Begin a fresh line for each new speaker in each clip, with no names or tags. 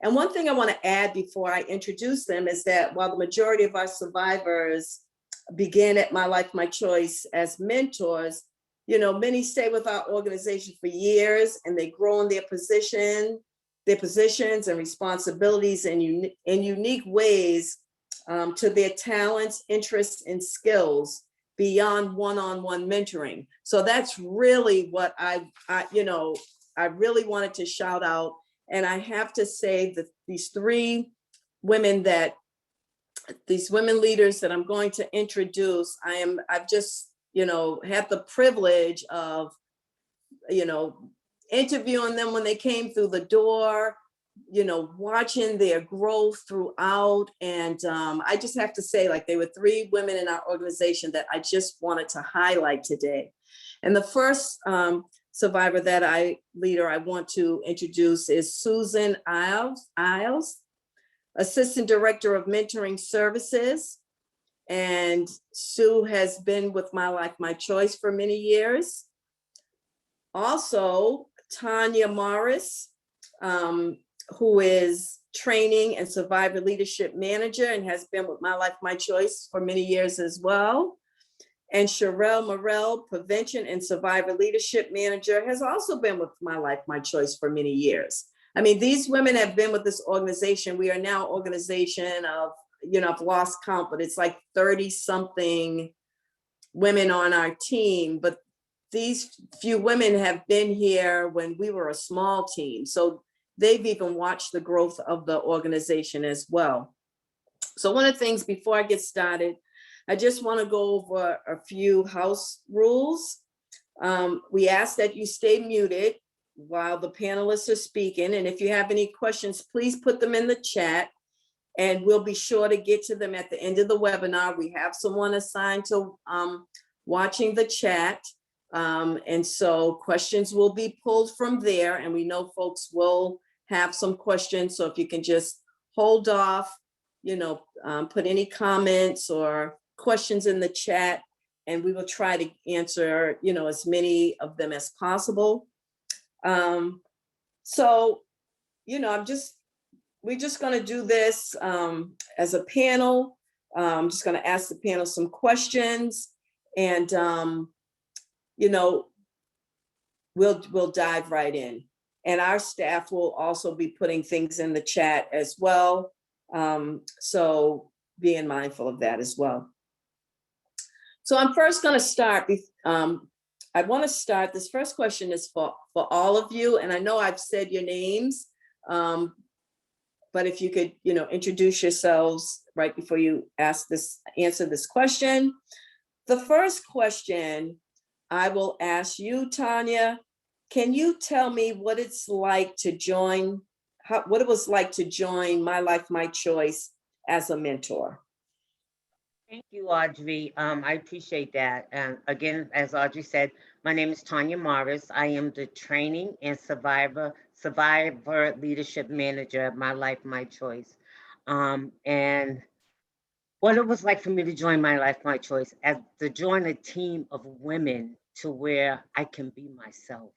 And one thing I want to add before I introduce them is that while the majority of our survivors began at My Life, My Choice as mentors, you know, many stay with our organization for years and they grow in their positions and responsibilities in unique ways to their talents, interests, and skills beyond one-on-one mentoring. So that's really what I really wanted to shout out. And I have to say that these women leaders that I'm going to introduce, I've just, you know, had the privilege of, you know, interviewing them when they came through the door, you know, watching their growth throughout. And I just have to say, like, they were 3 women in our organization that I just wanted to highlight today. And the first survivor leader I want to introduce is Susan Iles, Assistant Director of Mentoring Services. And Sue has been with My Life, My Choice for many years. Also, Tanya Morris, who is Training and Survivor Leadership Manager and has been with My Life, My Choice for many years as well. And Sharon Morrow, Prevention and Survivor Leadership Manager, has also been with My Life, My Choice for many years. I mean, these women have been with this organization. We are now an organization of, you know, I've lost count, but it's like 30 something women on our team. But these few women have been here when we were a small team. So they've even watched the growth of the organization as well. So one of the things before I get started, I just want to go over a few house rules. We ask that you stay muted while the panelists are speaking. And if you have any questions, please put them in the chat and we'll be sure to get to them at the end of the webinar. We have someone assigned to watching the chat. And so questions will be pulled from there, and we know folks will have some questions. So if you can just hold off, you know, put any comments or questions in the chat, and we will try to answer, you know, as many of them as possible. So, you know, we're just going to do this as a panel. I'm just going to ask the panel some questions, and you know, we'll dive right in. And our staff will also be putting things in the chat as well. So being mindful of that as well. So I'm first going to start. I want to start. This first question is for all of you, and I know I've said your names, but if you could, you know, introduce yourselves right before you answer this question. The first question I will ask you, Tanya. Can you tell me what it's like to join? What it was like to join My Life, My Choice as a mentor?
Thank you, Audrey. I appreciate that. And again, as Audrey said, my name is Tanya Morris. I am the Training and Survivor Leadership Manager at My Life, My Choice. And what it was like for me to join My Life, My Choice, as to join a team of women to where I can be myself.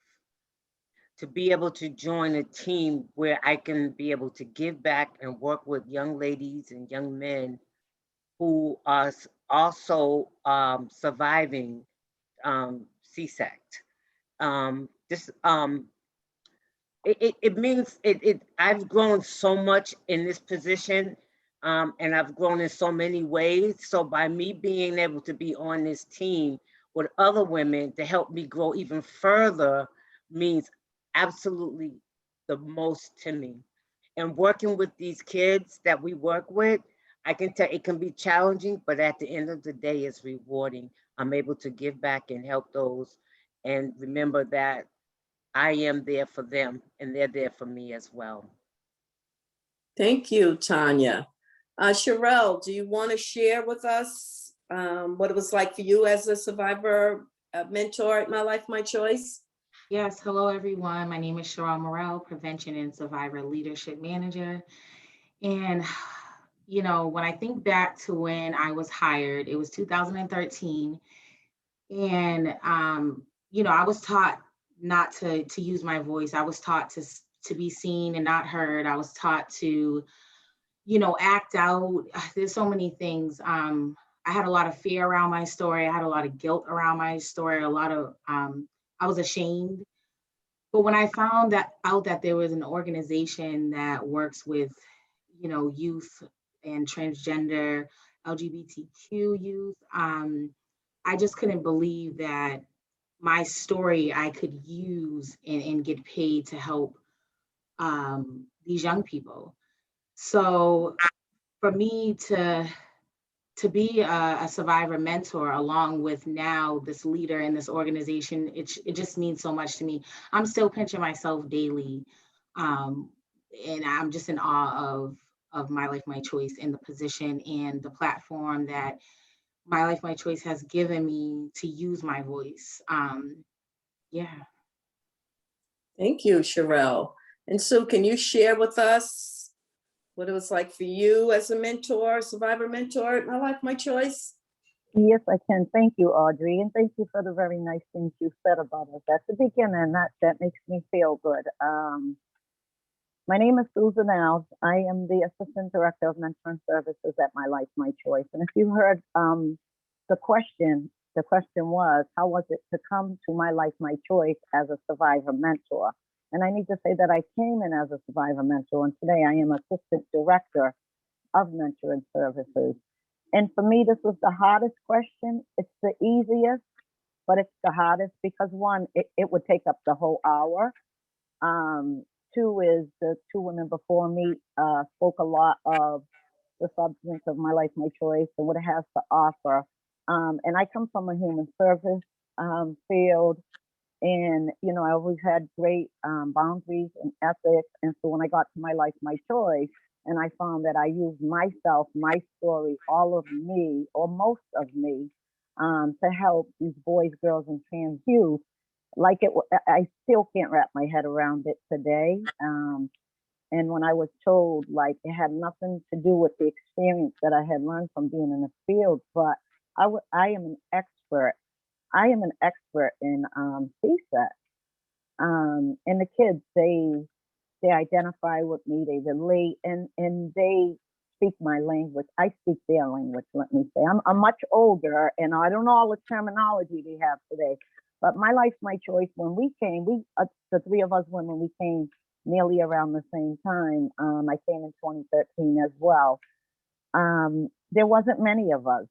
To be able to join a team where I can be able to give back and work with young ladies and young men who are also surviving CSEC. It means I've grown so much in this position, and I've grown in so many ways. So by me being able to be on this team with other women to help me grow even further means absolutely the most to me. And working with these kids that we work with, I can tell it can be challenging, but at the end of the day, it's rewarding. I'm able to give back and help those, and remember that I am there for them and they're there for me as well.
Thank you, Tanya. Sherelle, do you want to share with us what it was like for you as a survivor mentor at My Life, My Choice?
Yes, hello everyone. My name is Sharon Morrow, Prevention and Survivor Leadership Manager. And, you know, when I think back to when I was hired, it was 2013. And, you know, I was taught not to use my voice. I was taught to be seen and not heard. I was taught to, act out. There's so many things. I had a lot of fear around my story. I had a lot of guilt around my story. I was ashamed. But when I found out that there was an organization that works with, youth and transgender LGBTQ youth, I just couldn't believe that my story I could use and get paid to help these young people. So for me to be a survivor mentor along with now this leader in this organization, it just means so much to me. I'm still pinching myself daily, and I'm just in awe of My Life, My Choice and the position and the platform that My Life, My Choice has given me to use my voice. Yeah.
Thank you, Sherelle. And so can you share with us what it was like for you as a mentor, survivor mentor at My Life, My Choice?
Yes, I can. Thank you, Audrey. And thank you for the very nice things you said about us at the beginning. That makes me feel good. My name is Susan Alves. I am the Assistant Director of Mentoring Services at My Life, My Choice. And if you heard the question was, how was it to come to My Life, My Choice as a survivor mentor? And I need to say that I came in as a survivor mentor, and today I am Assistant Director of Mentoring Services. And for me, this was the hardest question. It's the easiest, but it's the hardest because one, it would take up the whole hour. Two is the two women before me spoke a lot of the substance of My Life, My Choice and what it has to offer. And I come from a human service field, and I always had great boundaries and ethics. And so when I got to My Life, My Choice, and I found that I used myself, my story, all of me, or most of me, to help these boys, girls, and trans youth. I still can't wrap my head around it today. And when I was told, like, it had nothing to do with the experience that I had learned from being in the field, but I am an expert. I am an expert in CSEC. And the kids, they identify with me, they relate, and they speak my language. I speak their language, let me say. I'm much older, and I don't know all the terminology they have today. But My Life, My Choice, when we came, the three of us women, we came nearly around the same time. I came in 2013 as well. There wasn't many of us.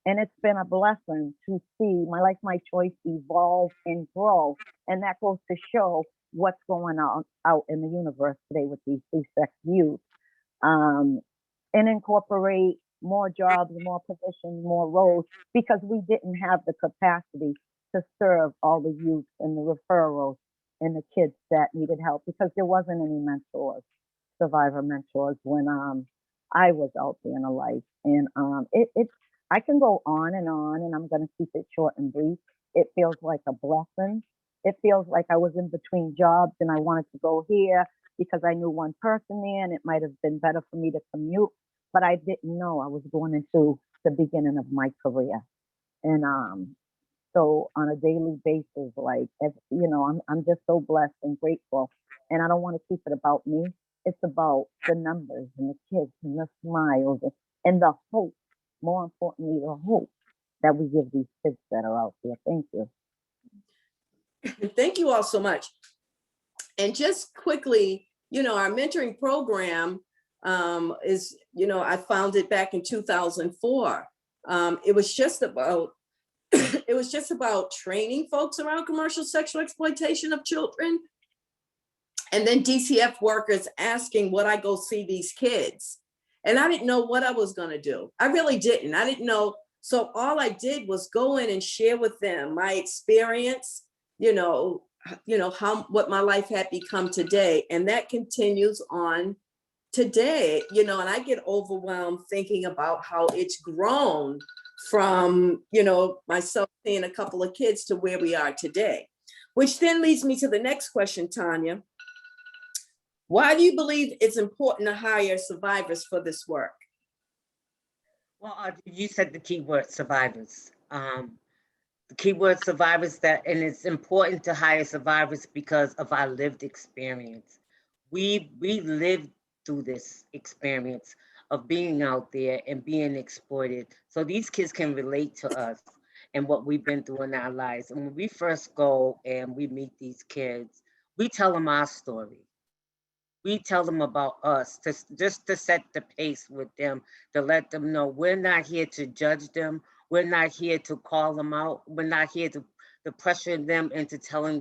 And it's been a blessing to see My Life, My Choice evolve and grow. And that goes to show what's going on out in the universe today with these CSEC youth. And incorporate more jobs, more positions, more roles, because we didn't have the capacity to serve all the youth and the referrals and the kids that needed help, because there wasn't any mentors, survivor mentors, when I was out there in a life. And I can go on, and I'm going to keep it short and brief. It feels like a blessing. It feels like I was in between jobs and I wanted to go here because I knew one person there, and it might have been better for me to commute, but I didn't know I was going into the beginning of my career. And so on a daily basis, like, I'm just so blessed and grateful. And I don't want to keep it about me. It's about the numbers and the kids and the smiles and the hope. More importantly, the hope that we give these kids that are out there. Thank you.
Thank you all so much. And just quickly, our mentoring program is, I founded it back in 2004. It was just about training folks around commercial sexual exploitation of children. And then DCF workers asking, would I go see these kids? And I didn't know what I was going to do. I really didn't. I didn't know. So all I did was go in and share with them my experience, what my life had become today. And that continues on today, and I get overwhelmed thinking about how it's grown from, myself seeing a couple of kids to where we are today, which then leads me to the next question, Tanya. Why do you believe it's important to hire survivors for this work?
Well, Audrey, you said the keyword survivors. The keyword survivors, and it's important to hire survivors because of our lived experience. we lived through this experience of being out there and being exploited. So these kids can relate to us and what we've been through in our lives. And when we first go and we meet these kids, we tell them our story. We tell them about us, just to set the pace with them, to let them know we're not here to judge them. We're not here to call them out. We're not here to pressure them into telling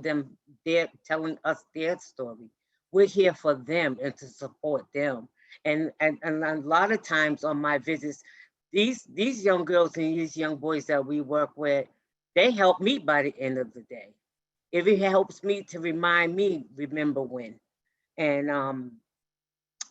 us their story. We're here for them and to support them. And a lot of times on my visits, these young girls and these young boys that we work with, they help me by the end of the day. It helps me to remind me, remember when. And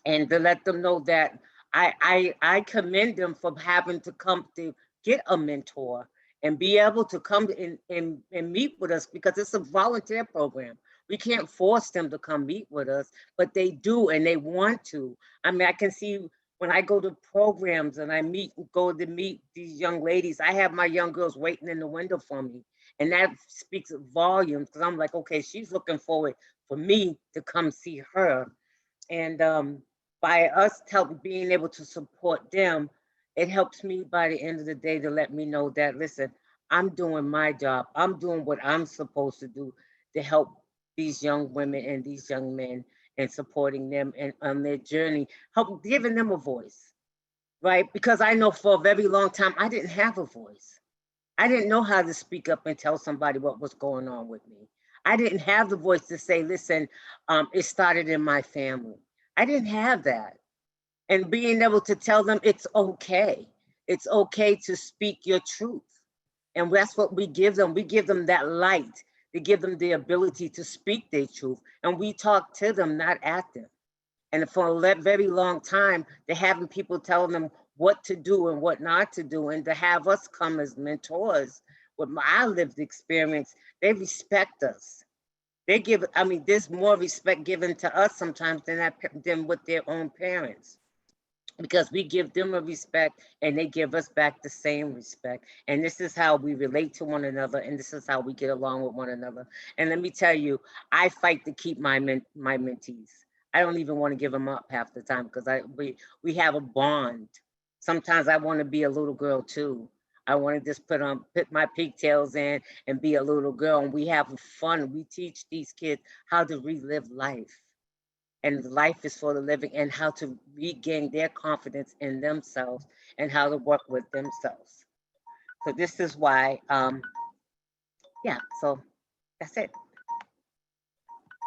to let them know that I commend them for having to come to get a mentor and be able to come and meet with us, because it's a volunteer program. We can't force them to come meet with us, but they do and they want to. I mean, I can see when I go to programs and go to meet these young ladies, I have my young girls waiting in the window for me. And that speaks volumes, because I'm like, okay, she's looking forward for me to come see her. And by us being able to support them, it helps me by the end of the day to let me know that, listen, I'm doing my job. I'm doing what I'm supposed to do to help these young women and these young men, and supporting them and on their journey, help giving them a voice, right? Because I know for a very long time, I didn't have a voice. I didn't know how to speak up and tell somebody what was going on with me. I didn't have the voice to say, listen, it started in my family. I didn't have that. And being able to tell them it's okay. It's okay to speak your truth. And that's what we give them. We give them that light to give them the ability to speak their truth. And we talk to them, not at them. And for a very long time, they're having people telling them what to do and what not to do, and to have us come as mentors with my lived experience, they respect us. There's more respect given to us sometimes than with their own parents, because we give them a respect and they give us back the same respect. And this is how we relate to one another, and this is how we get along with one another. And let me tell you, I fight to keep my mentees. I don't even want to give them up half the time, because we have a bond. Sometimes I want to be a little girl too. I want to just put my pigtails in and be a little girl, and we have fun. We teach these kids how to relive life. And life is for the living, and how to regain their confidence in themselves and how to work with themselves. So this is why, so that's it.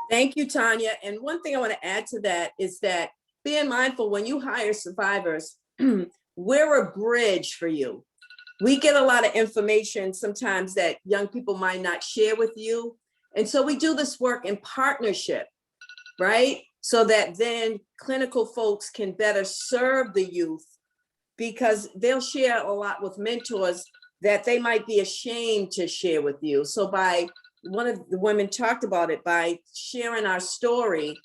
Thank you, Tanya. And one thing I want to add to that is that being mindful when you hire survivors, we're a bridge for you. We get a lot of information sometimes that young people might not share with you. And so we do this work in partnership, right? So that then clinical folks can better serve the youth, because they'll share a lot with mentors that they might be ashamed to share with you. So one of the women talked about it, by sharing our story,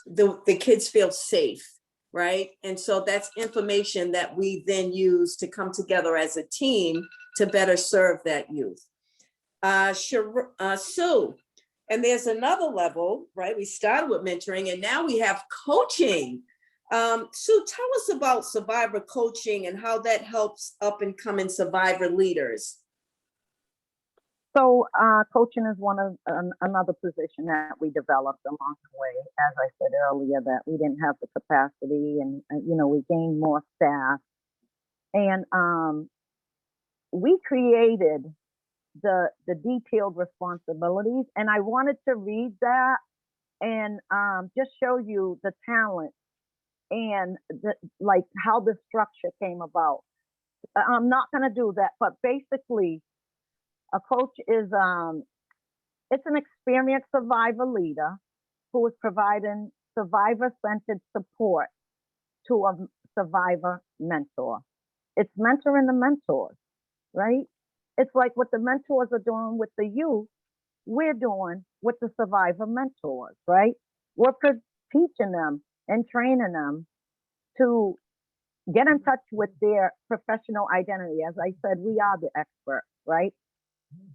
the kids feel safe, right? And so that's information that we then use to come together as a team to better serve that youth. Sue, and there's another level, right? We started with mentoring and now we have coaching. Sue, tell us about survivor coaching and how that helps up and coming survivor leaders.
So coaching is another position that we developed along the way. As I said earlier, that we didn't have the capacity, and we gained more staff, and we created the detailed responsibilities. And I wanted to read that and just show you the talent and how the structure came about. I'm not going to do that, but basically, a coach is it's an experienced survivor leader who is providing survivor-centered support to a survivor mentor. It's mentoring the mentors, right? It's like what the mentors are doing with the youth, we're doing with the survivor mentors, right? We're teaching them and training them to get in touch with their professional identity. As I said, we are the experts, right?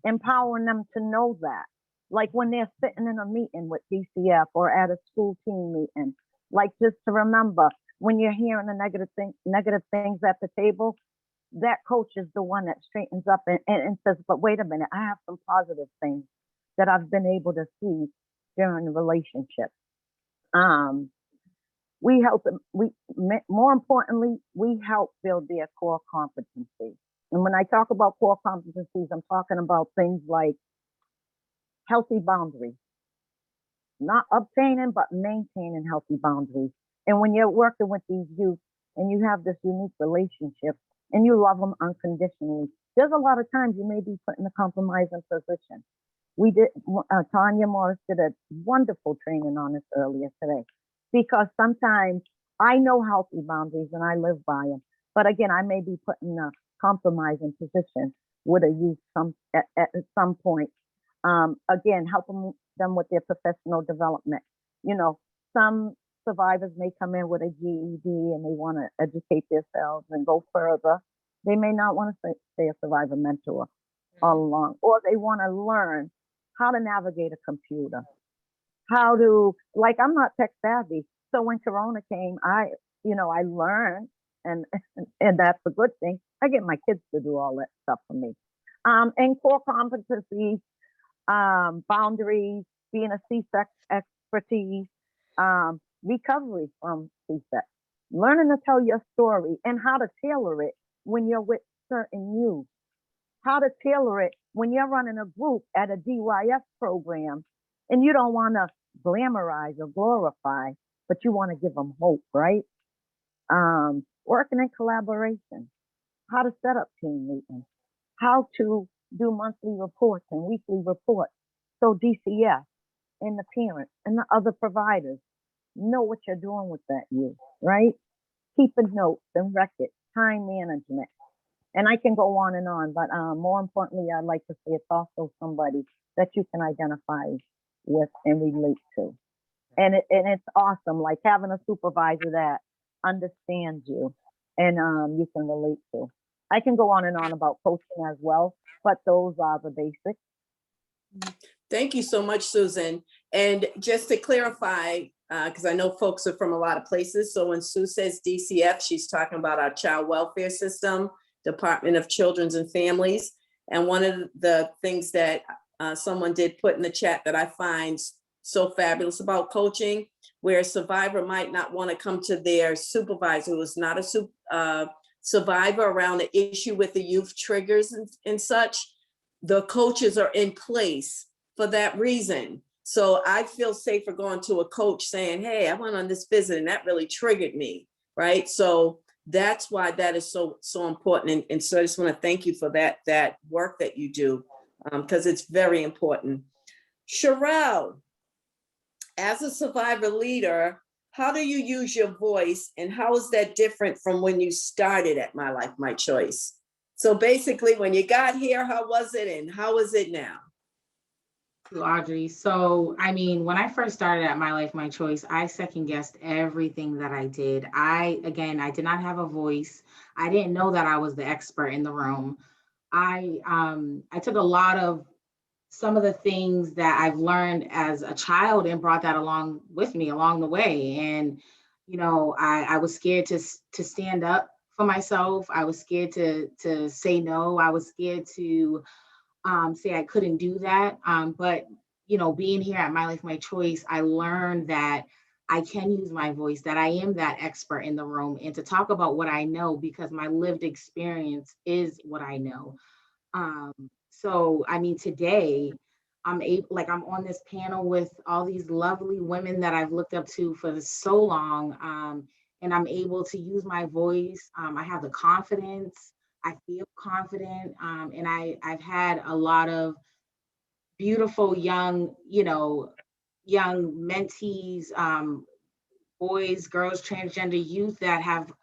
Empowering them to know that. like when they're sitting in a meeting with DCF or at a school team meeting, like just to remember when you're hearing the negative things at the table, that coach is the one that straightens up and says, but wait a minute, I have some positive things that I've been able to see during the relationship. We help them, more importantly, we help build their core competencies. And when I talk about core competencies, I'm talking about things like healthy boundaries, not obtaining, but maintaining healthy boundaries. And when you're working with these youth and you have this unique relationship and you love them unconditionally, there's a lot of times you may be put in a compromising position. Tanya Morris did a wonderful training on this earlier today, because sometimes I know healthy boundaries and I live by them. But again, I may be put in a compromising position with a youth at some point. Again, helping them with their professional development. You know, some survivors may come in with a GED and they want to educate themselves and go further. They may not want to stay a survivor mentor all along, or they want to learn how to navigate a computer, how to, like, I'm not tech savvy. So when Corona came, I learned, and that's a good thing. I get my kids to do all that stuff for me. And core competencies, boundaries, being a CSEC expertise, recovery from CSEC, learning to tell your story and how to tailor it when you're with certain youth, how to tailor it when you're running a group at a DYS program and you don't want to glamorize or glorify, but you want to give them hope, right? Working in collaboration, how to set up team meetings, how to do monthly reports and weekly reports. So DCF and the parents and the other providers know what you're doing with that youth, right? Keeping notes and records, time management. And I can go on, but more importantly, I'd like to say it's also somebody that you can identify with and relate to. And it's awesome, like having a supervisor that understands you and you can relate to. I can go on about coaching as well, but those are the basics.
Thank you so much, Susan. And just to clarify, because I know folks are from a lot of places. So when Sue says DCF, she's talking about our child welfare system, Department of Children's and Families. And one of the things that someone did put in the chat that I find so fabulous about coaching, where a survivor might not want to come to their supervisor who is not a survivor around the issue with the youth triggers and such, the coaches are in place for that reason. So I feel safer going to a coach saying, hey, I went on this visit and that really triggered me, right? So that's why that is so important. And so I just want to thank you for that work that you do, because it's very important. Sherelle, as a survivor leader, how do you use your voice and how is that different from when you started at My Life, My Choice? So basically when you got here, how was it and how is it now?
Audrey. So, I mean, when I first started at My Life, My Choice, I second guessed everything that I did. I did not have a voice. I didn't know that I was the expert in the room. I took a lot of some of the things that I've learned as a child and brought that along with me along the way. And, you know, I was scared to stand up for myself. I was scared to say no. I was scared to say I couldn't do that. But, you know, being here at My Life, My Choice, I learned that I can use my voice, that I am that expert in the room, and to talk about what I know, because my lived experience is what I know. So, I mean, today I'm on this panel with all these lovely women that I've looked up to for so long. And I'm able to use my voice. I have the confidence. I feel confident. And I've had a lot of beautiful young mentees, boys, girls, transgender youth that have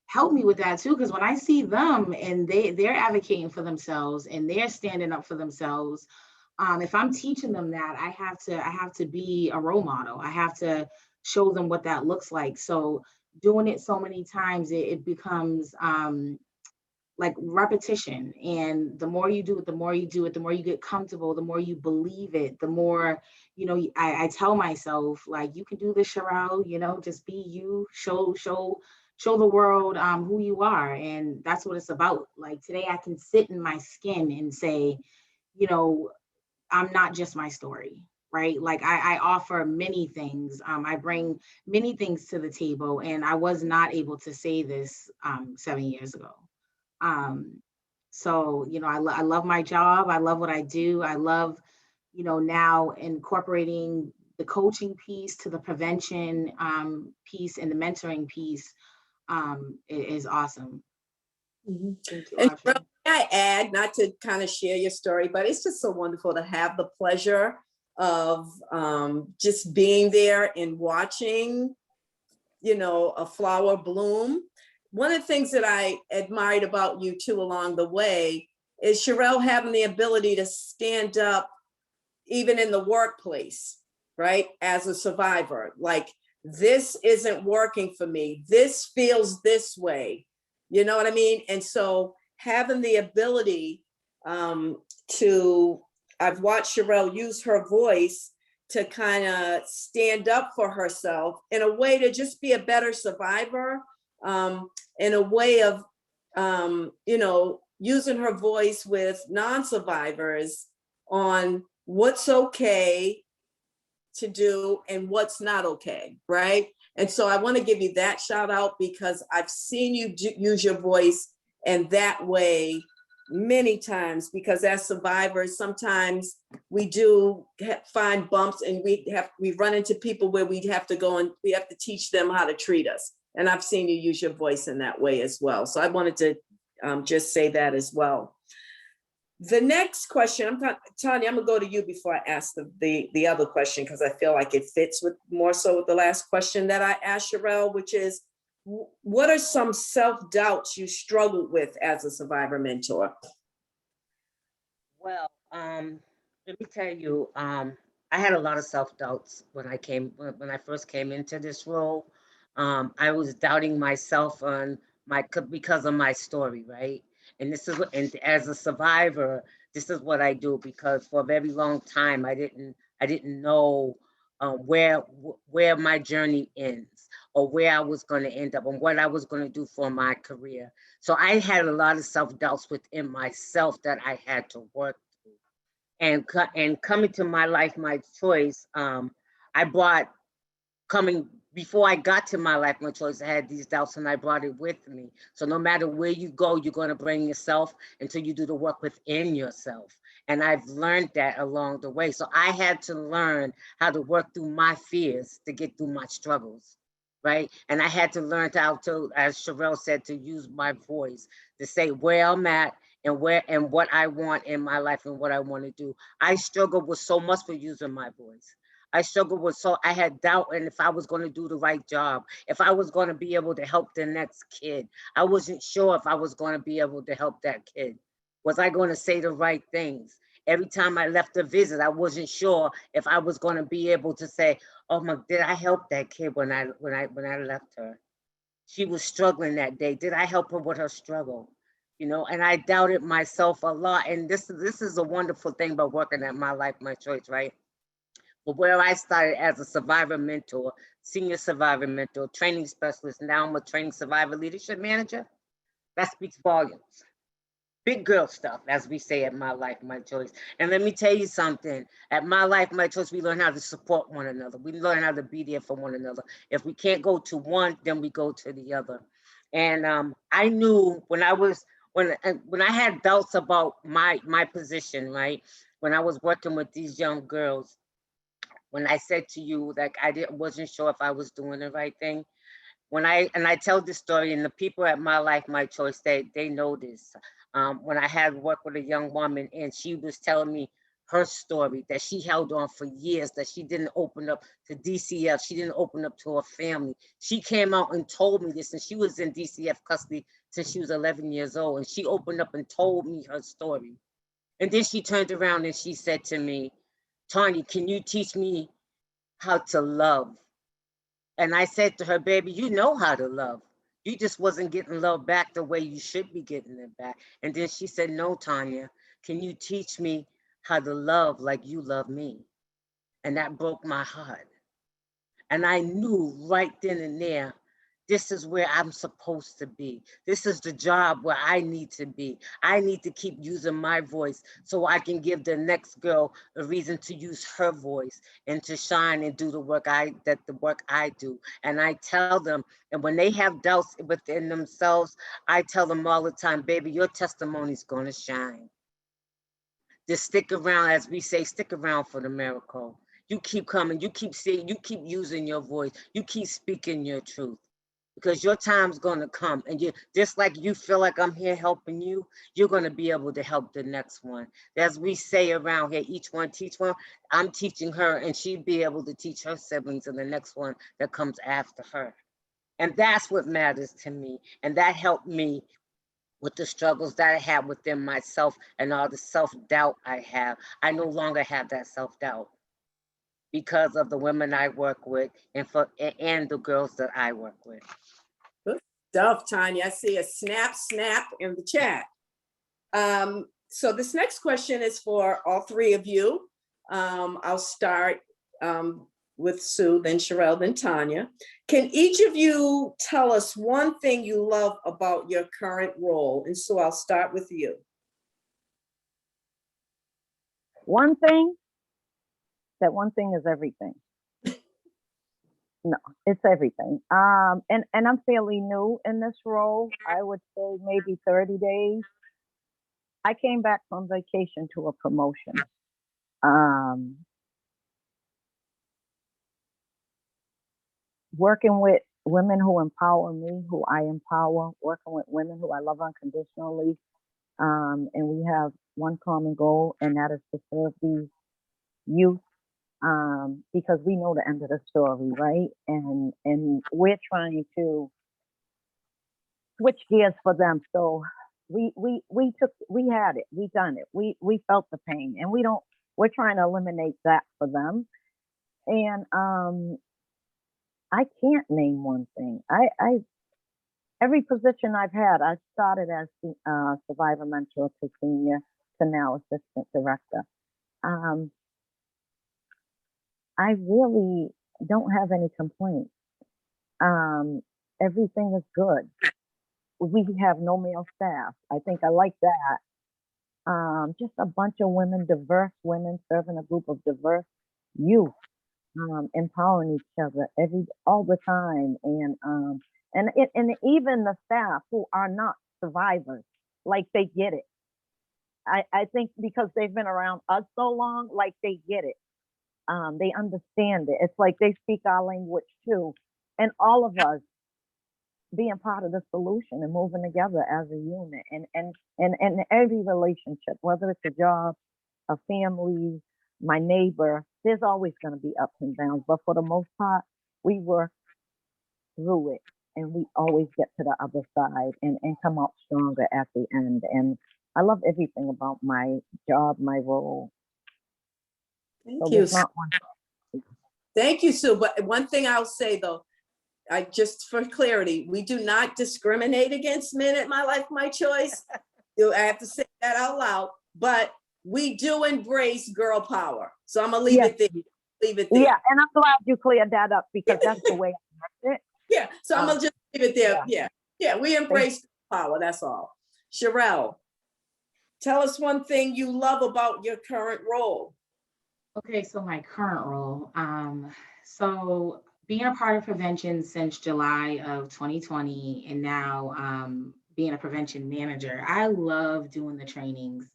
helped me with that too. Because when I see them and they're advocating for themselves and they're standing up for themselves, if I'm teaching them that, I have to be a role model. I have to show them what that looks like. So doing it so many times, it becomes like repetition. And the more you do it, the more you do it, the more you get comfortable, the more you believe it, the more, you know, I tell myself, like, you can do this, Sherelle, you know, just be you, show the world who you are. And that's what it's about. Like, today I can sit in my skin and say, you know, I'm not just my story, right? Like, I offer many things. I bring many things to the table, and I was not able to say this 7 years ago. So, you know, I love my job. I love what I do. I love, you know, now incorporating the coaching piece to the prevention piece and the mentoring piece is awesome.
Mhm.
Thank you,
And
Audrey.
Cheryl, may I add, not to kind of share your story, but it's just so wonderful to have the pleasure of just being there and watching, you know, a flower bloom. One of the things that I admired about you too along the way is Sherelle having the ability to stand up even in the workplace, right? As a survivor, like, this isn't working for me. This feels this way. You know what I mean? And so having the ability to, I've watched Sherelle use her voice to kind of stand up for herself in a way to just be a better survivor, in a way of, you know, using her voice with non-survivors on what's okay to do and what's not okay, right? And so I want to give you that shout out, because I've seen you use your voice in that way many times, because as survivors, sometimes we do find bumps, and we run into people where we have to go and we have to teach them how to treat us. And I've seen you use your voice in that way as well. So I wanted to just say that as well. The next question, Tanya, I'm gonna go to you before I ask the other question, because I feel like it fits with more so with the last question that I asked Sherelle, which is, what are some self-doubts you struggled with as a survivor mentor?
Well, let me tell you, I had a lot of self-doubts when I first came into this role. I was doubting myself because of my story, right? And and as a survivor, this is what I do, because for a very long time I didn't know where my journey ends, or where I was going to end up, and what I was going to do for my career. So I had a lot of self-doubts within myself that I had to work through. And coming to My Life, My Choice, I brought before I got to My Life, My Choice, I had these doubts, and I brought it with me. So no matter where you go, you're going to bring yourself until you do the work within yourself. And I've learned that along the way. So I had to learn how to work through my fears to get through my struggles, right? And I had to learn how to, as Sherelle said, to use my voice to say where I'm at and what I want in my life and what I want to do. I struggled with so much for using my voice. I had doubt in if I was going to do the right job, if I was going to be able to help the next kid. I wasn't sure if I was going to be able to help that kid. Was I going to say the right things? Every time I left a visit, I wasn't sure if I was going to be able to say, "Oh my, did I help that kid when I left her? She was struggling that day. Did I help her with her struggle?" You know, and I doubted myself a lot. And this is a wonderful thing about working at My Life, My Choice, right? But where I started as a survivor mentor, senior survivor mentor, training specialist, now I'm a training survivor leadership manager. That speaks volumes. Big girl stuff, as we say at My Life, My Choice. And let me tell you something. At My Life, My Choice, we learn how to support one another. We learn how to be there for one another. If we can't go to one, then we go to the other. And I knew when I had doubts about my position, right? When I was working with these young girls, when I said to you, like, wasn't sure if I was doing the right thing. I tell this story, and the people at My Life, My Choice, they know this. When I had worked with a young woman, and she was telling me her story, that she held on for years, that she didn't open up to DCF, she didn't open up to her family. She came out and told me this, and she was in DCF custody since she was 11 years old, and she opened up and told me her story. And then she turned around and she said to me, "Tanya, can you teach me how to love?" And I said to her, "Baby, you know how to love. You just wasn't getting love back the way you should be getting it back. And then she said, no, Tanya, can you teach me how to love like you love me? And that broke my heart. And I knew right then and there, this is where I'm supposed to be. This is the job where I need to be. I need to keep using my voice so I can give the next girl a reason to use her voice and to shine and do the work I do. And I tell them, and when they have doubts within themselves, I tell them all the time, baby, your testimony is going to shine. Just stick around, as we say, stick around for the miracle. You keep coming, you keep saying, you keep using your voice, you keep speaking your truth, because your time's gonna come, and you just like you feel like I'm here helping you, you're gonna be able to help the next one. As we say around here, each one teach one. I'm teaching her, and she'd be able to teach her siblings and the next one that comes after her. And that's what matters to me, and that helped me with the struggles that I had within myself and all the self-doubt I have. I no longer have that self-doubt because of the women I work with and the girls that I work with.
Good stuff, Tanya. I see a snap in the chat. So this next question is for all three of you. I'll start with Sue, then Sherelle, then Tanya. Can each of you tell us one thing you love about your current role? And Sue, I'll start with you.
One thing, that one thing is everything. No, it's everything. And I'm fairly new in this role. I would say maybe 30 days. I came back from vacation to a promotion. Working with women who empower me, who I empower, working with women who I love unconditionally. And we have one common goal, and that is to serve these youth, because we know the end of the story, right? And we're trying to switch gears for them. So we had it, we done it, we felt the pain, and we're trying to eliminate that for them. And I can't name one thing. Every position I've had, I started as the survivor mentor to senior to now assistant director. I really don't have any complaints. Everything is good. We have no male staff. I think I like that. Just a bunch of women, diverse women serving a group of diverse youth, empowering each other all the time, and even the staff who are not survivors, like they get it. I think because they've been around us so long, like they get it. They understand it. It's like they speak our language too, and all of us being part of the solution and moving together as a unit, and every relationship, whether it's a job, a family, my neighbor, there's always going to be ups and downs, but for the most part, we work through it, and we always get to the other side and come out stronger at the end. And I love everything about my job, my role.
Thank you. Thank you, Sue. But one thing I'll say though, just for clarity, we do not discriminate against men at My Life, My Choice. I have to say that out loud, but we do embrace girl power. So I'm gonna leave it there. Leave it there.
Yeah, and I'm glad you cleared that up, because that's the way I meant it.
Yeah, so I'm gonna just leave it there. Yeah, we embrace power. That's all. Sherelle, tell us one thing you love about your current role.
Okay, so my current role. So being a part of prevention since July of 2020, and now being a prevention manager, I love doing the trainings.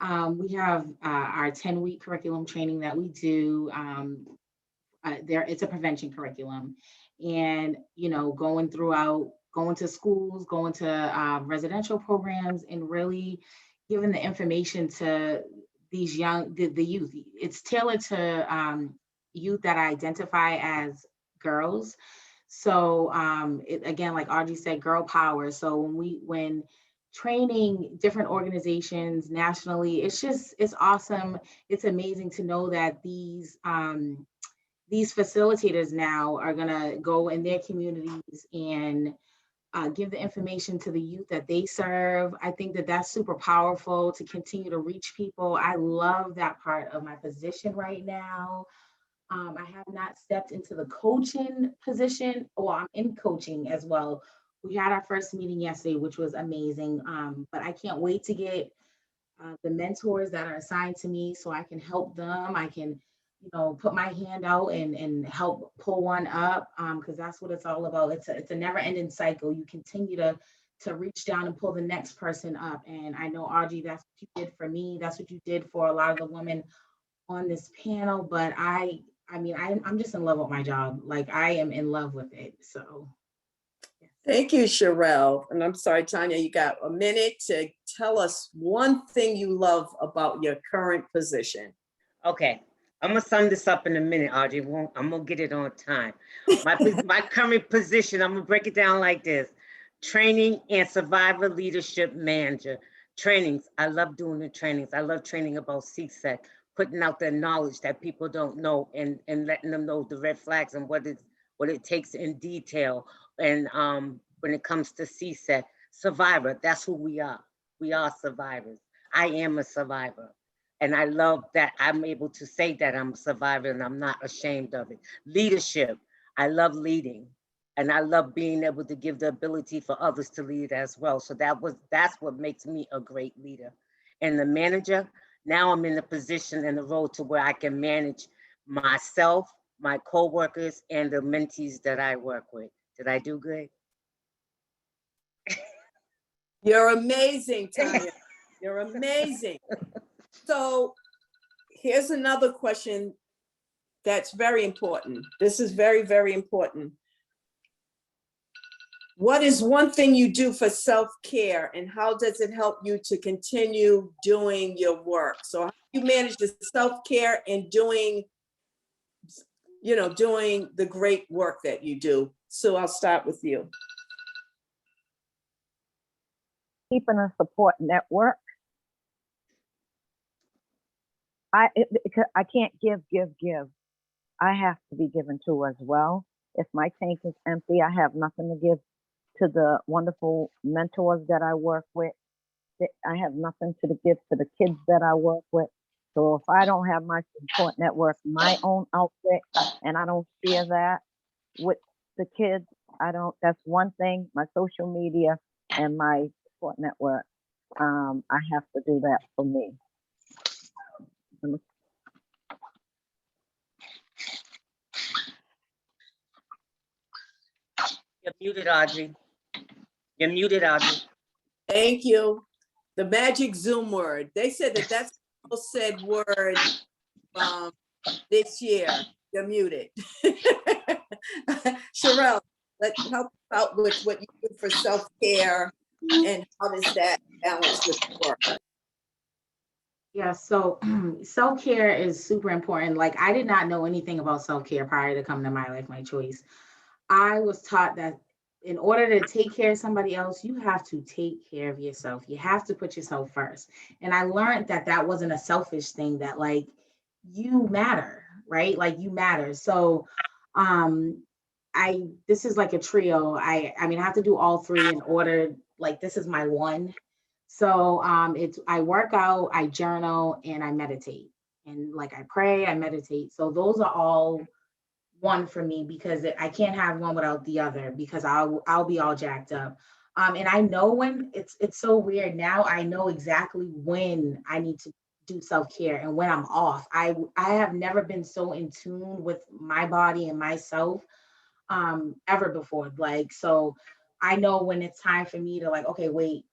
We have our 10-week curriculum training that we do. It's a prevention curriculum, and going to schools, going to residential programs, and really giving the information to these the youth. It's tailored to youth that identify as girls. So again, like Audrey said, girl power. So when training different organizations nationally, it's awesome. It's amazing to know that these facilitators now are gonna go in their communities and give the information to the youth that they serve. I think that that's super powerful to continue to reach people. I love that part of my position right now. I have not stepped into the coaching position. Well, I'm in coaching as well. We had our first meeting yesterday, which was amazing. But I can't wait to get the mentors that are assigned to me so I can help them. I can, put my hand out and help pull one up, because that's what it's all about. It's a never ending cycle. You continue to reach down and pull the next person up. And I know, Audrey, that's what you did for me. That's what you did for a lot of the women on this panel. But I'm just in love with my job. Like, I am in love with it. So.
Thank you, Sherelle. And I'm sorry, Tanya, you got a minute to tell us one thing you love about your current position.
Okay, I'm gonna sum this up in a minute, Audrey. I'm gonna get it on time. My current position, I'm gonna break it down like this: training and survivor leadership manager. Trainings, I love doing the trainings. I love training about CSEC, putting out the knowledge that people don't know, and letting them know the red flags and what it takes in detail. And when it comes to CSEC, survivor, that's who we are. We are survivors. I am a survivor. And I love that I'm able to say that I'm a survivor and I'm not ashamed of it. Leadership, I love leading. And I love being able to give the ability for others to lead as well. So that's what makes me a great leader. And the manager, now I'm in the position and the role to where I can manage myself, my coworkers, and the mentees that I work with. Did I do good?
You're amazing, Tanya. You're amazing. So here's another question that's very important. This is very, very important. What is one thing you do for self-care, and how does it help you to continue doing your work? So how do you manage the self-care and doing the great work that you do? So I'll start with you.
Keeping a support network. I can't give. I have to be given to as well. If my tank is empty, I have nothing to give to the wonderful mentors that I work with. I have nothing to give to the kids that I work with. So if I don't have my support network, my own outfit, and I don't share that with the kids, that's one thing, my social media and my support network. I have to do that for me.
You're muted, Audrey. You're muted, Audrey.
Thank you. The magic Zoom word. They said that's the most said word this year. You're muted. Sherelle, let's help out with what you do for self-care and how does that balance with work?
Yeah, so self-care is super important. Like, I did not know anything about self-care prior to coming to My Life, My Choice. I was taught that in order to take care of somebody else, you have to take care of yourself. You have to put yourself first. And I learned that that wasn't a selfish thing, that like, you matter, right? Like, you matter. So this is like a trio. I have to do all three in order. Like, this is my one. So I work out, I journal, and I meditate. And like, I pray, I meditate. So those are all one for me, because I can't have one without the other, because I'll be all jacked up. And I know when it's so weird now, I know exactly when I need to do self-care and when I'm off. I have never been so in tune with my body and myself ever before. Like, so I know when it's time for me to, like, okay, wait,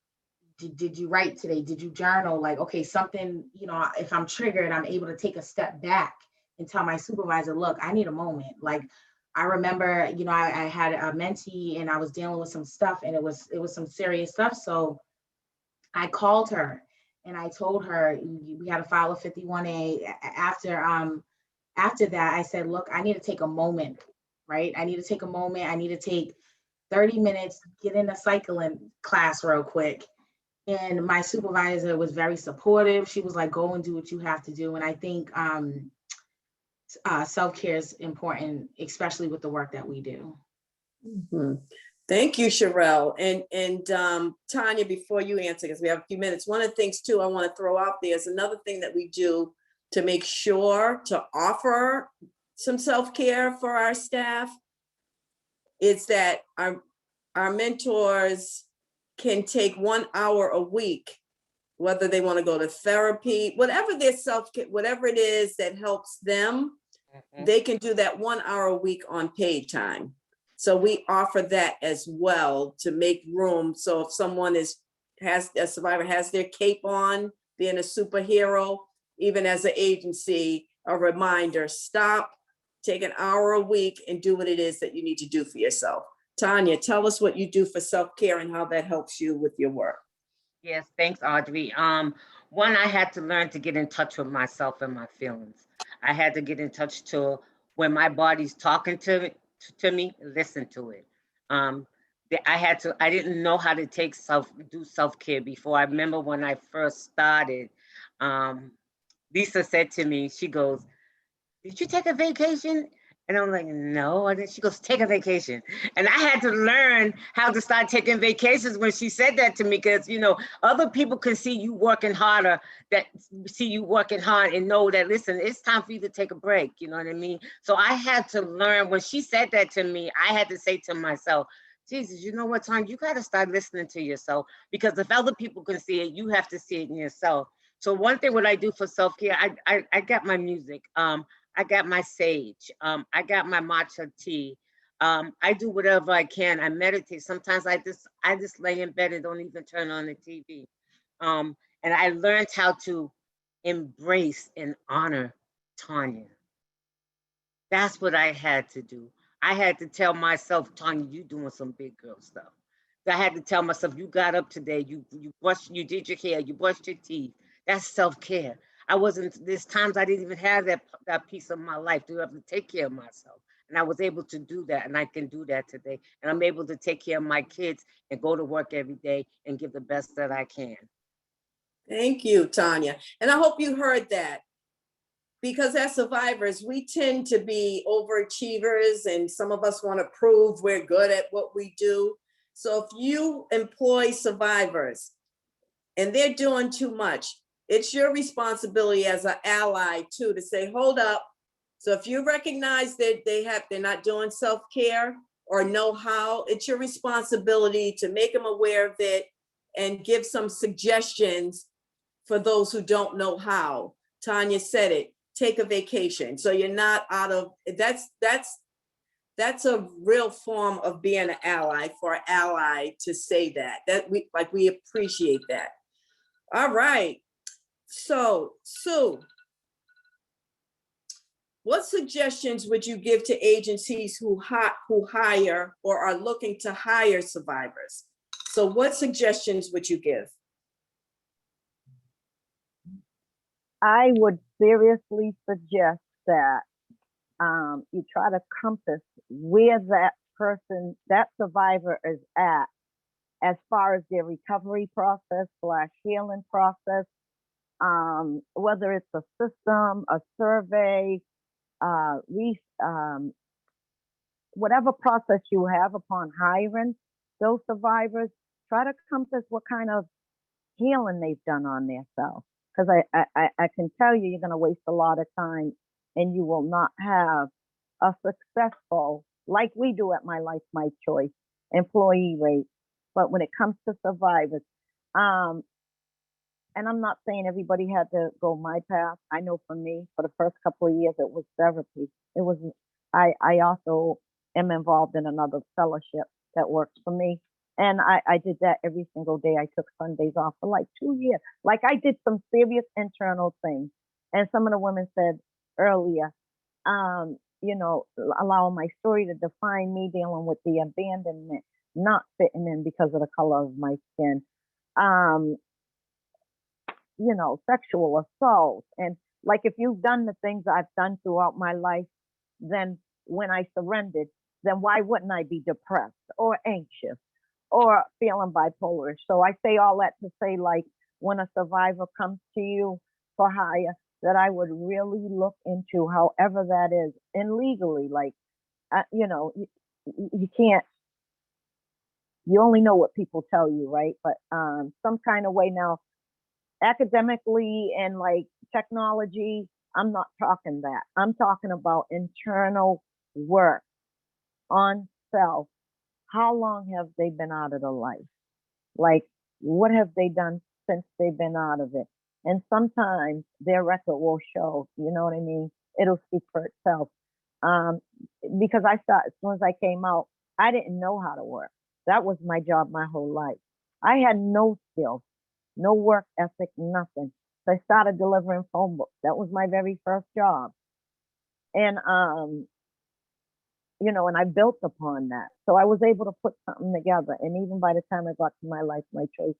did you write today? Did you journal? Like, okay, something, if I'm triggered, I'm able to take a step back and tell my supervisor, look, I need a moment. Like, I remember, I had a mentee and I was dealing with some stuff, and it was some serious stuff. So I called her and I told her we had to file a 51A. After that, I said, look, I need to take a moment, right? I need to take a moment. I need to take 30 minutes, get in a cycling class real quick. And my supervisor was very supportive. She was like, go and do what you have to do. And I think self-care is important, especially with the work that we do.
Mm-hmm. Thank you, Sherelle. And Tanya, before you answer, because we have a few minutes, one of the things too I want to throw out there is another thing that we do to make sure to offer some self-care for our staff is that our mentors can take 1 hour a week, whether they want to go to therapy, whatever their self-care, whatever it is that helps them, they can do that 1 hour a week on paid time. So we offer that as well to make room. So if someone has a survivor has their cape on, being a superhero, even as an agency, a reminder, stop, take an hour a week and do what it is that you need to do for yourself. Tanya, tell us what you do for self-care and how that helps you with your work.
Yes, thanks, Audrey. One, I had to learn to get in touch with myself and my feelings. I had to get in touch to when my body's talking to me, listen to it. I didn't know how to do self-care before. I remember when I first started, Lisa said to me, she goes, "Did you take a vacation?" And I'm like, "No." And then she goes, "Take a vacation." And I had to learn how to start taking vacations when she said that to me, because, other people can see you working harder, and know that, listen, it's time for you to take a break. You know what I mean? So I had to learn when she said that to me, I had to say to myself, Jesus, you know what, Tanya, you got to start listening to yourself, because if other people can see it, you have to see it in yourself. So one thing what I do for self-care, I got my music. I got my sage. I got my matcha tea. I do whatever I can. I meditate. Sometimes I just lay in bed and don't even turn on the TV. And I learned how to embrace and honor Tanya. That's what I had to do. I had to tell myself, Tanya, you doing some big girl stuff. I had to tell myself, you got up today, you did your hair, you brushed your teeth. That's self-care. There's times I didn't even have that piece of my life to have to take care of myself. And I was able to do that, and I can do that today. And I'm able to take care of my kids and go to work every day and give the best that I can.
Thank you, Tanya. And I hope you heard that, because as survivors, we tend to be overachievers, and some of us want to prove we're good at what we do. So if you employ survivors and they're doing too much, it's your responsibility as an ally too to say, hold up. So if you recognize that they're not doing self-care or know how, it's your responsibility to make them aware of it and give some suggestions for those who don't know how. Tanya said it, take a vacation. So you're not out of, that's a real form of being an ally, for an ally to say that we appreciate that. All right. So, Sue, what suggestions would you give to agencies who hire or are looking to hire survivors? So what suggestions would you give?
I would seriously suggest that you try to compass where that person, that survivor is at, as far as their recovery process / healing process, whether it's a system, a survey, whatever process you have upon hiring those survivors, try to compass what kind of healing they've done on themselves. Because I can tell you, you're going to waste a lot of time and you will not have a successful, like we do at My Life, My Choice, employee rate. But when it comes to survivors, and I'm not saying everybody had to go my path. I know for me, for the first couple of years, it was therapy. It was, I also am involved in another fellowship that works for me. And I did that every single day. I took Sundays off for like 2 years. Like, I did some serious internal things. And some of the women said earlier, allowing my story to define me, dealing with the abandonment, not fitting in because of the color of my skin, sexual assault. And like, if you've done the things I've done throughout my life, then when I surrendered, then why wouldn't I be depressed or anxious or feeling bipolar? So I say all that to say, like, when a survivor comes to you for hire, that I would really look into however that is, and legally, like, you can't you only know what people tell you, right? But some kind of way now, academically and like technology, I'm not talking that. I'm talking about internal work on self. How long have they been out of the life? Like, what have they done since they've been out of it? And sometimes their record will show, you know what I mean? It'll speak for itself. Um, because I thought as soon as I came out, I didn't know how to work. That was my job my whole life. I had no skills, no work ethic, nothing. So I started delivering phone books. That was my very first job. And you know, and I built upon that. So I was able to put something together. And even by the time I got to my life, my choices,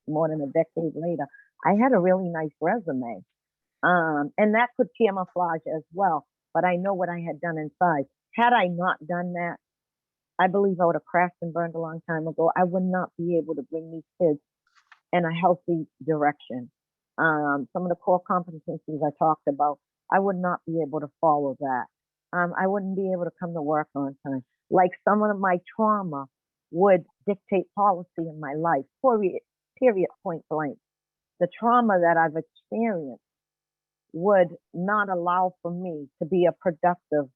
more than a decade later, I had a really nice resume. And that could camouflage as well. But I know what I had done inside. Had I not done that, I believe I would have crashed and burned a long time ago. I would not be able to bring these kids in a healthy direction. Some of the core competencies I talked about, I would not be able to follow that. I wouldn't be able to come to work on time. Like some of my trauma would dictate policy in my life, period, point blank. The trauma that I've experienced would not allow for me to be a productive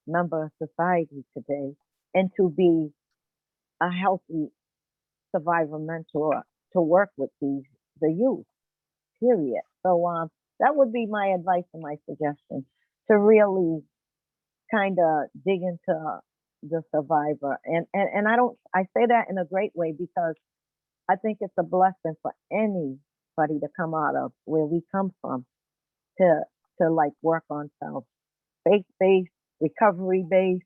member of society today and to be a healthy survivor mentor to work with the youth, period. So that would be my advice and my suggestion, to really kind of dig into the survivor. And I say that in a great way, because I think it's a blessing for anybody to come out of where we come from, to like work on self, faith-based, recovery-based,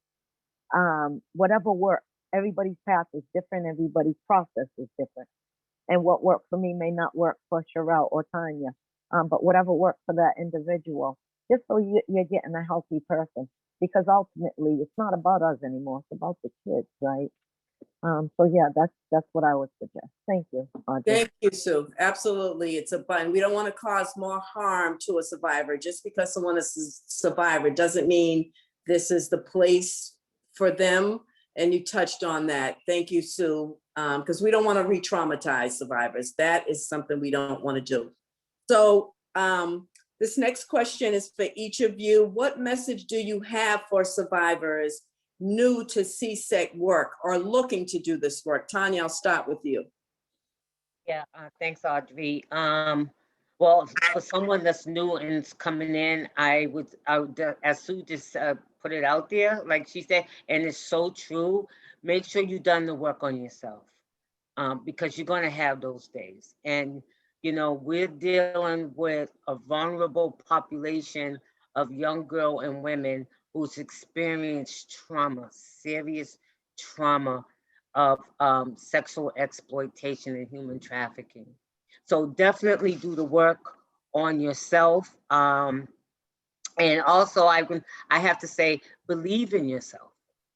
whatever works. Everybody's path is different. Everybody's process is different. And what worked for me may not work for Sherelle or Tanya. But whatever works for that individual, just so you're getting a healthy person. Because ultimately, it's not about us anymore. It's about the kids, right? So yeah, that's what I would suggest. Thank you, Audrey.
Thank you, Sue. Absolutely. It's a button. We don't want to cause more harm to a survivor. Just because someone is a survivor doesn't mean this is the place for them. And you touched on that. Thank you, Sue. Because we don't want to re-traumatize survivors. That is something we don't want to do. So this next question is for each of you. What message do you have for survivors new to CSEC work or looking to do this work? Tanya, I'll start with you.
Yeah, thanks, Audrey. Well, for someone that's new and it's coming in, I would, as Sue just put it out there, like she said, and it's so true, make sure you've done the work on yourself, because you're going to have those days. And, you know, we're dealing with a vulnerable population of young girls and women who's experienced trauma, serious trauma of sexual exploitation and human trafficking. So definitely do the work on yourself. And also I have to say, believe in yourself,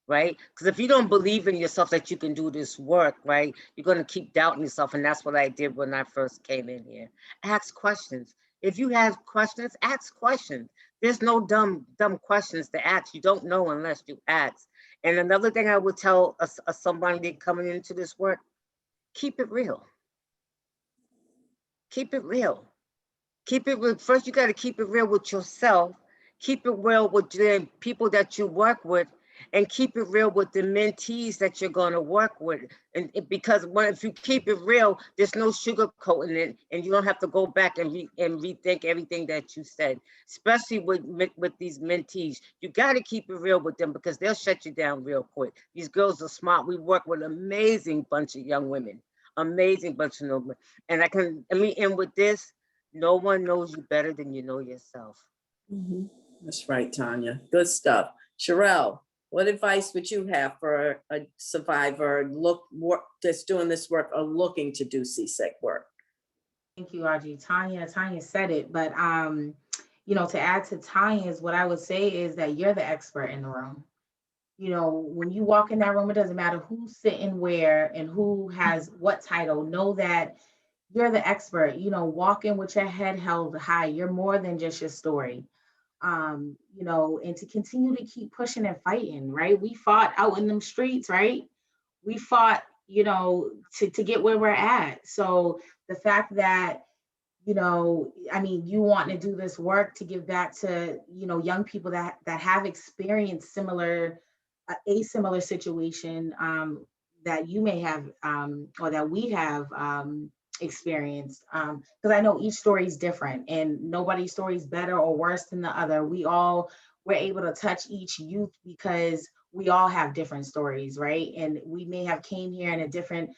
right? Because if you don't believe in yourself that you can do this work, right, you're going to keep doubting yourself. And that's what I did when I first came in here. Ask questions. If you have questions, ask questions. There's no dumb questions to ask. You don't know unless you ask. And another thing I would tell somebody coming into this work, keep it real. Keep it real. Keep it real. First, you got to keep it real with yourself. Keep it real with the people that you work with, and keep it real with the mentees that you're going to work with. And because if you keep it real, there's no sugarcoating it, and you don't have to go back and rethink everything that you said. Especially with these mentees, you got to keep it real with them, because they'll shut you down real quick. These girls are smart. We work with an amazing bunch of young women, amazing bunch of women. And let me end with this: no one knows you better than you know yourself.
Mm-hmm. That's right, Tanya. Good stuff. Sherelle, what advice would you have for a survivor that's doing this work or looking to do CSEC work?
Thank you, Audrey. Tanya said it, but you know, to add to Tanya's, what I would say is that you're the expert in the room. You know, when you walk in that room, it doesn't matter who's sitting where and who has what title. Know that you're the expert. You know, walk in with your head held high. You're more than just your story. You know, and to continue to keep pushing and fighting, right? We fought out in them streets, right? We fought you know, to get where we're at. So the fact that, you know, I mean, you want to do this work to give back to, you know, young people that have experienced similar, a similar situation that you may have or that we have experienced. Because I know each story is different and nobody's story is better or worse than the other. We all were able to touch each youth because we all have different stories, right? And we may have came here in a different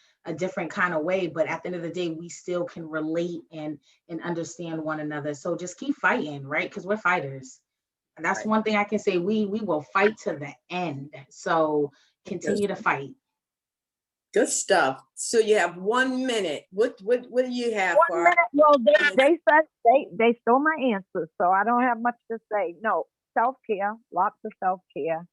kind of way, but at the end of the day, we still can relate and understand one another. So just keep fighting, right? Because we're fighters. And that's
Right.
one thing I can say. We will fight to the end. So continue to fight.
Good stuff. So you have 1 minute. What do you have
1
for
minute. Well, they said they stole my answers, so I don't have much to say. No, self-care, lots of self-care.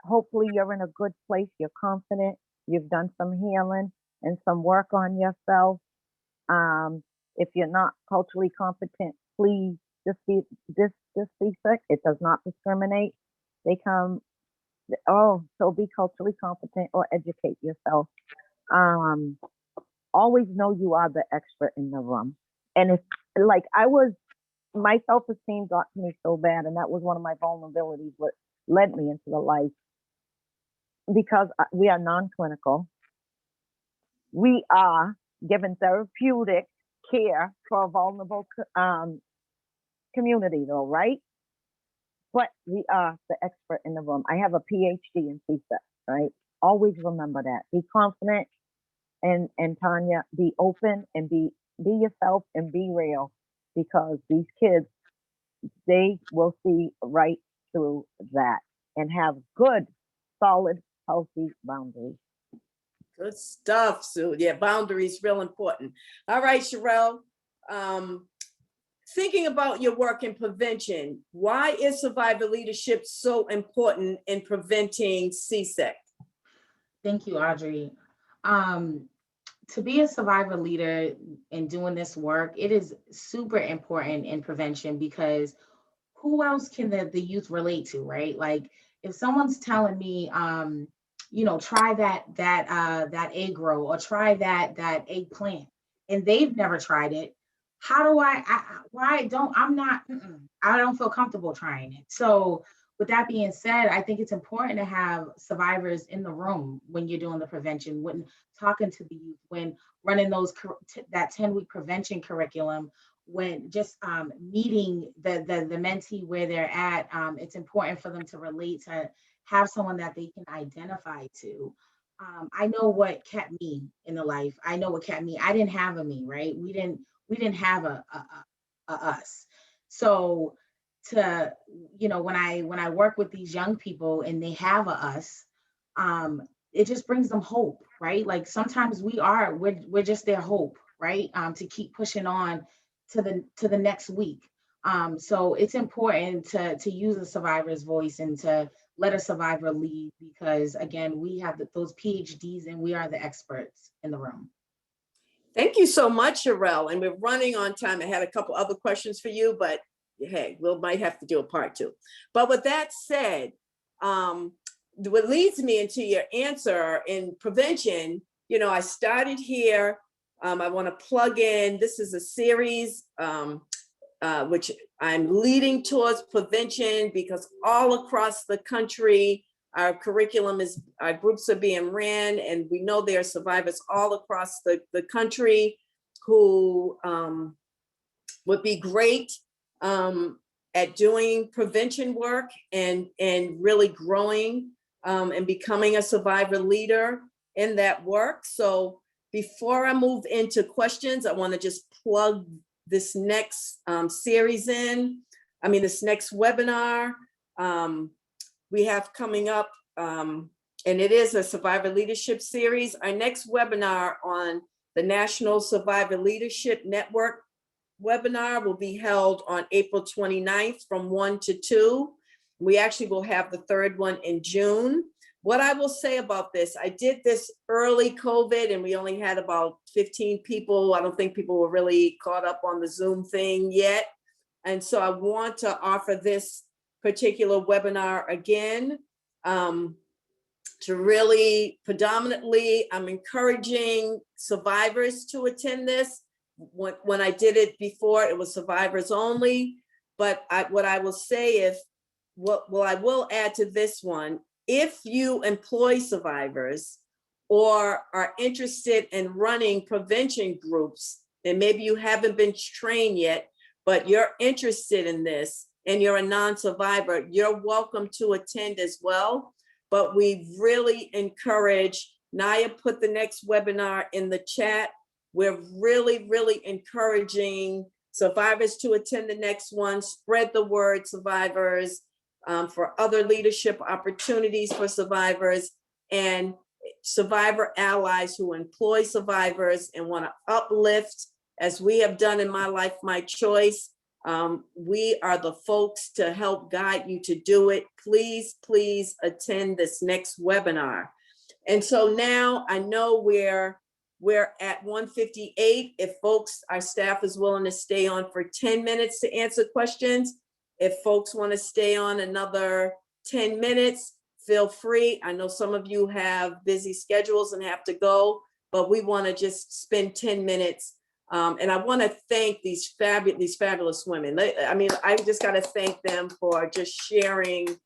Hopefully you're in a good place. You're confident. You've done some healing and some work on yourself. If you're not culturally competent, please just be CSEC. It does not discriminate. They come. Oh, so be culturally competent or educate yourself. Always know you are the expert in the room. And if like my self-esteem got to me so bad, and that was one of my vulnerabilities, what led me into the life, because we are non-clinical. We are given therapeutic care for a vulnerable community, though, right? But we are the expert in the room. I have a PhD in CSEC, right? Always remember that. Be confident, and Tanya, be open and be yourself and be real, because these kids, they will see right through that and have good, solid, healthy boundaries.
Good stuff, Sue. Yeah, boundaries real important. All right, Sherelle. Thinking about your work in prevention, why is survivor leadership so important in preventing CSEC?
Thank you, Audrey. To be a survivor leader and doing this work, it is super important in prevention, because who else can the youth relate to, right? Like if someone's telling me, you know, try that egg grow, or try that eggplant, and they've never tried it, how do I don't feel comfortable trying it. So with that being said, I think it's important to have survivors in the room when you're doing the prevention, when talking to the youth, when running that 10-week prevention curriculum, when just meeting the mentee where they're at. It's important for them to relate, to have someone that they can identify to. I know what kept me in the life. I know what kept me. I didn't have a me, right? We didn't have a us. So to, you know, when I work with these young people and they have a us, it just brings them hope, right? Like sometimes we're just their hope, right? To keep pushing on to the next week. So it's important to use a survivor's voice and to let a survivor lead, because again, we have those PhDs and we are the experts in the room.
Thank you so much, Sherelle. And we're running on time. I had a couple other questions for you, but hey, might have to do a part 2. But with that said, what leads me into your answer in prevention, you know, I started here. I want to plug in, this is a series which I'm leading towards prevention, because all across the country, our groups are being ran, and we know there are survivors all across the country who would be great at doing prevention work and really growing and becoming a survivor leader in that work. So before I move into questions, I want to just plug this next series this next webinar we have coming up, and it is a survivor leadership series. Our next webinar on the National Survivor Leadership Network webinar will be held on April 29th from 1 to 2. We actually will have the third one in June. What I will say about this, I did this early COVID and we only had about 15 people. I don't think people were really caught up on the Zoom thing yet. And so I want to offer this particular webinar again. to really predominantly, I'm encouraging survivors to attend this. When I did it before, it was survivors only. But what I will say is, I will add to this one, if you employ survivors or are interested in running prevention groups, and maybe you haven't been trained yet, but you're interested in this and you're a non-survivor, you're welcome to attend as well. But we really encourage, Naya put the next webinar in the chat. We're really, really encouraging survivors to attend the next one. Spread the word, survivors, for other leadership opportunities for survivors, and survivor allies who employ survivors and want to uplift, as we have done in My Life, My Choice. We are the folks to help guide you to do it. Please, please attend this next webinar. And so now I know we're at 1:58. If folks, our staff is willing to stay on for 10 minutes to answer questions. If folks want to stay on another 10 minutes, feel free. I know some of you have busy schedules and have to go, but we want to just spend 10 minutes. And I want to thank these fabulous women. I mean, I just got to thank them for just sharing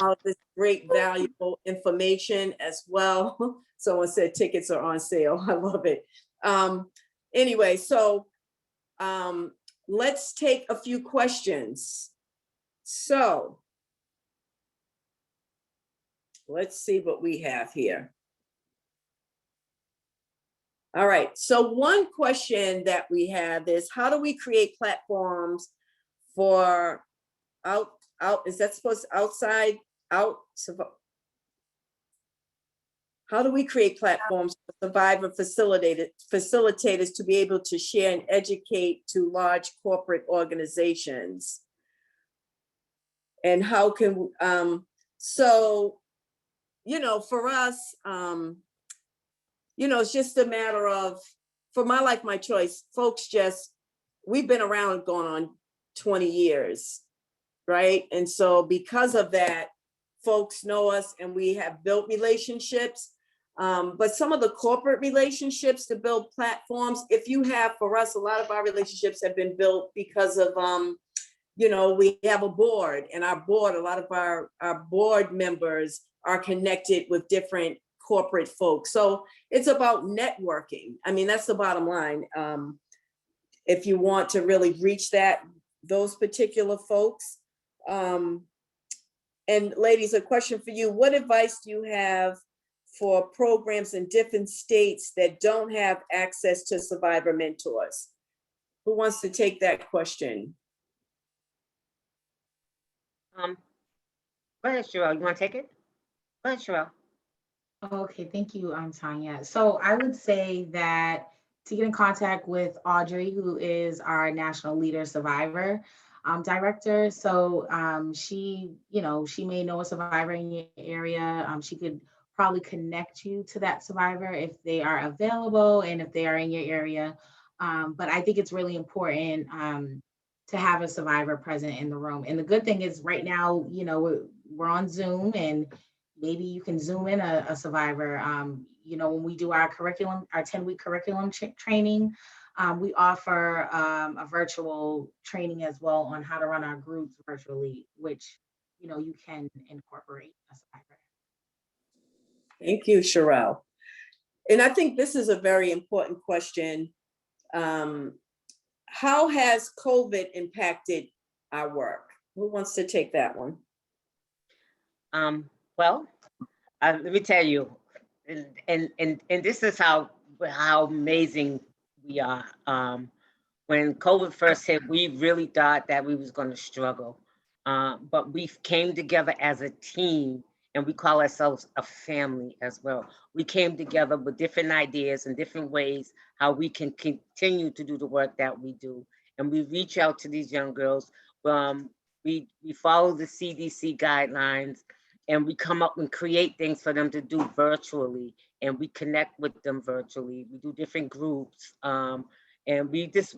all this great, valuable information as well. Someone said tickets are on sale. I love it. Anyway, so let's take a few questions. So let's see what we have here. All right, so one question that we have is, how do we create platforms for is that supposed to outside, how do we create platforms for survivor facilitators to be able to share and educate to large corporate organizations? And how can, so, you know, for us, you know, it's just a matter of, for My Life, My Choice, folks just, we've been around going on 20 years, right? And so because of that, folks know us and we have built relationships. But some of the corporate relationships to build platforms, if you have, for us, a lot of our relationships have been built because of, you know, we have a board, and our board, a lot of our board members are connected with different corporate folks. So it's about networking. I mean, that's the bottom line. If you want to really reach those particular folks. And ladies, a question for you. What advice do you have for programs in different states that don't have access to survivor mentors? Who wants to take that question?
Go ahead, Cheryl. You want to take it? Go ahead, Cheryl.
Okay, thank you, Tanya. So I would say that to get in contact with Audrey, who is our National Leader Survivor Director. So she, you know, she may know a survivor in your area. She could probably connect you to that survivor if they are available and if they are in your area. But I think it's really important to have a survivor present in the room. And the good thing is right now, you know, we're on Zoom, and maybe you can Zoom in a survivor. You know, when we do our curriculum, our 10-week curriculum training, we offer a virtual training as well on how to run our groups virtually, which, you know, you can incorporate a survivor.
Thank you, Sherelle. And I think this is a very important question. How has COVID impacted our work? Who wants to take that one?
Well, let me tell you, and this is how amazing we are. When COVID first hit, we really thought that we was going to struggle, but we came together as a team, and we call ourselves a family as well. We came together with different ideas and different ways how we can continue to do the work that we do, and we reach out to these young girls. We follow the CDC guidelines, and we come up and create things for them to do virtually, and we connect with them virtually. We do different groups, and we just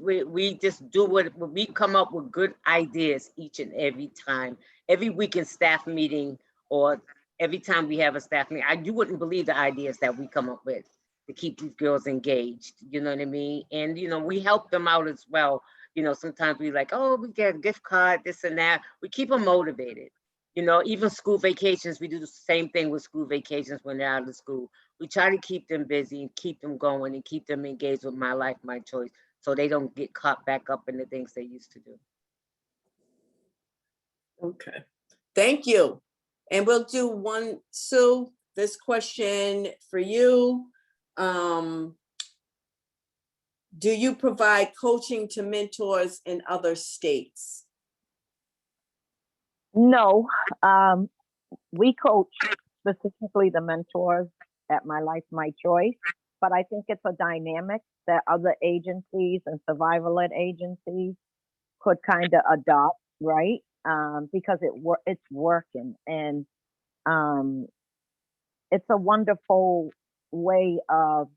do what we come up with, good ideas each and every time. Every week in staff meeting, or every time we have a staff meeting, you wouldn't believe the ideas that we come up with to keep these girls engaged, you know what I mean? And, you know, we help them out as well. You know, sometimes we like, oh, we get a gift card, this and that. We keep them motivated. You know, even school vacations, we do the same thing with school vacations when they're out of school. We try to keep them busy and keep them going and keep them engaged with My Life, My Choice, so they don't get caught back up in the things they used to do.
Okay, thank you. And we'll do one, Sue, this question for you. Do you provide coaching to mentors in other states?
No, we coach specifically the mentors at My Life, My Choice, but I think it's a dynamic that other agencies and survivor-led agencies could kind of adopt, right? Because it's working, and it's a wonderful way of,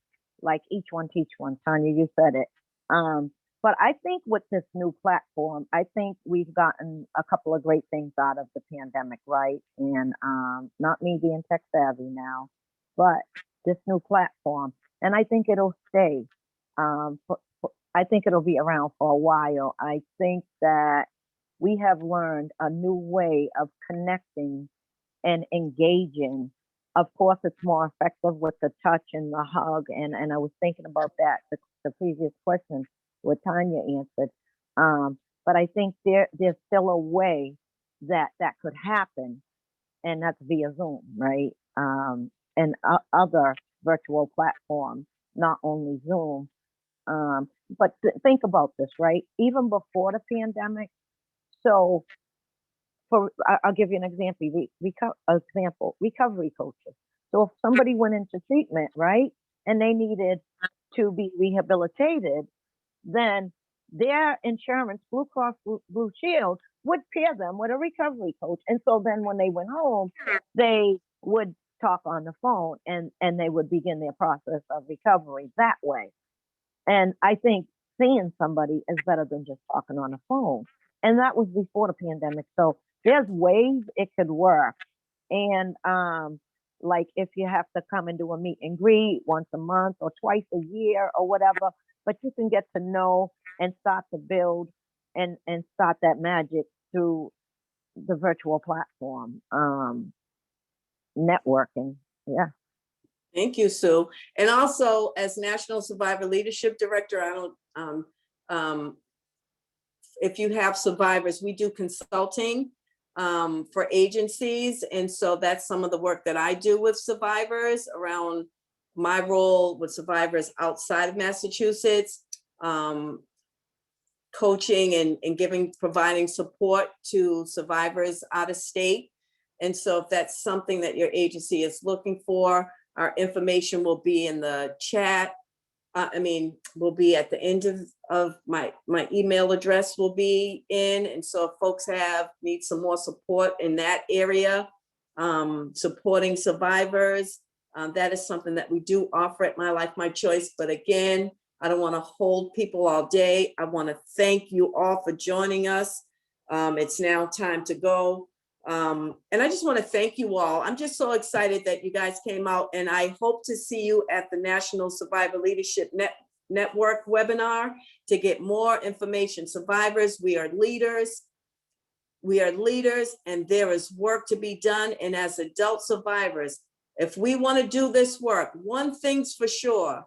like, each one teach one. Tanya, you said it. But I think with this new platform, I think we've gotten a couple of great things out of the pandemic, right? And not me being tech savvy now, but this new platform. And I think it'll stay. I think it'll be around for a while. I think that we have learned a new way of connecting and engaging. Of course, it's more effective with the touch and the hug. And I was thinking about that, the previous question what Tanya answered. But I think there's still a way that could happen, and that's via Zoom, right? And other virtual platforms, not only Zoom. But think about this, right? Even before the pandemic, so I'll give you an example. Recovery coaches. So if somebody went into treatment, right, and they needed to be rehabilitated, then their insurance, Blue Cross Blue Shield, would pair them with a recovery coach. And so then when they went home, they would talk on the phone and they would begin their process of recovery that way. And I think seeing somebody is better than just talking on the phone. And that was before the pandemic. So there's ways it could work. And like if you have to come and do a meet and greet once a month or twice a year or whatever, but you can get to know and start to build and start that magic through the virtual platform, networking. Yeah.
Thank you, Sue. And also, as National Survivor Leadership Director, I don't, if you have survivors, we do consulting for agencies. And so that's some of the work that I do with survivors around my role with survivors outside of Massachusetts, coaching and providing support to survivors out of state. And so if that's something that your agency is looking for, our information will be in the chat. Will be at the end of my email address will be in. And so if folks need some more support in that area, supporting survivors, that is something that we do offer at My Life, My Choice. But again, I don't want to hold people all day. I want to thank you all for joining us. It's now time to go. And I just want to thank you all. I'm just so excited that you guys came out, and I hope to see you at the National Survivor Leadership Network webinar to get more information. Survivors, we are leaders. We are leaders, and there is work to be done. And as adult survivors, if we want to do this work, one thing's for sure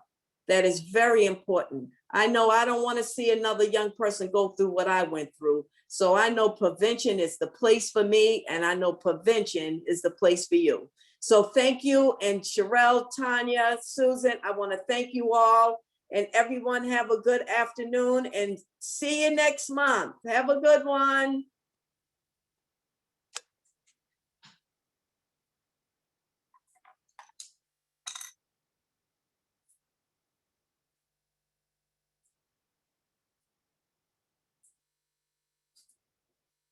that is very important. I know I don't want to see another young person go through what I went through. So I know prevention is the place for me, and I know prevention is the place for you. So thank you. And Sherelle, Tanya, Susan, I want to thank you all, and everyone have a good afternoon and see you next month. Have a good one.